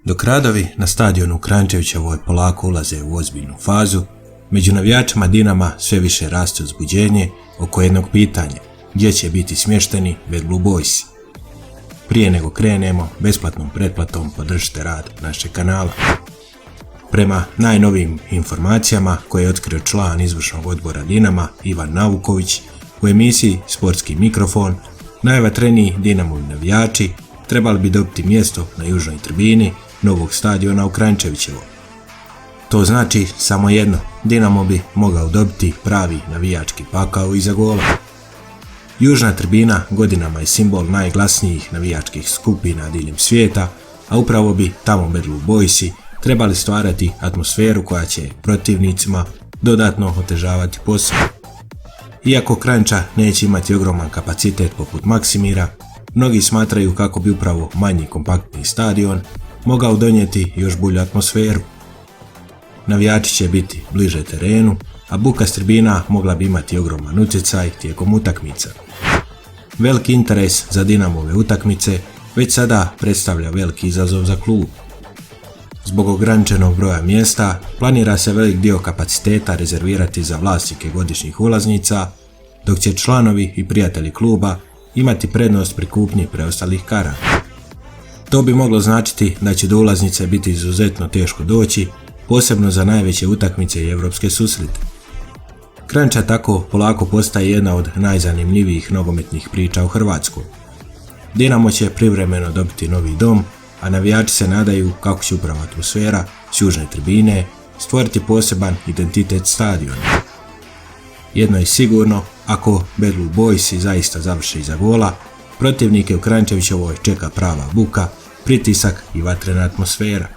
Dok radovi na stadionu u Kranjčevićevoj polako ulaze u ozbiljnu fazu, među navijačima Dinama sve više raste uzbuđenje oko jednog pitanja: gdje će biti smješteni Bad Blue Boysi? Prije nego krenemo, besplatnom pretplatom podržite rad našeg kanala. Prema najnovijim informacijama koje je otkrio član izvršnog odbora Dinama Ivan Nauković u emisiji Sportski mikrofon, najvatreniji Dinamovi navijači trebali bi dobiti mjesto na južnoj tribini novog stadiona u Kranjčevićevoj. To znači samo jedno: Dinamo bi mogao dobiti pravi navijački pakao iza gola. Južna tribina godinama je simbol najglasnijih navijačkih skupina diljem svijeta, a upravo bi tamo Bad Blue Boysi trebali stvarati atmosferu koja će protivnicima dodatno otežavati posao. Iako Kranjča neće imati ogroman kapacitet poput Maksimira, mnogi smatraju kako bi upravo manji kompaktni stadion mogao donijeti još bolju atmosferu. Navijači će biti bliže terenu, a buka s tribina mogla bi imati ogroman utjecaj tijekom utakmica. Veliki interes za Dinamove utakmice već sada predstavlja veliki izazov za klub. Zbog ograničenog broja mjesta planira se velik dio kapaciteta rezervirati za vlasnike godišnjih ulaznica, dok će članovi i prijatelji kluba imati prednost pri kupnji preostalih karata. To bi moglo značiti da će do ulaznice biti izuzetno teško doći, posebno za najveće utakmice i europske susrete. Kranjča tako polako postaje jedna od najzanimljivijih nogometnih priča u Hrvatskoj. Dinamo će privremeno dobiti novi dom, a navijači se nadaju kako će upravo atmosfera s južne tribine stvoriti poseban identitet stadiona. Jedno je sigurno: ako Bad Blue Boysi zaista završe iza gola, protivnike u Kranjčevićevoj čeka prava buka, pritisak i vatrena atmosfera.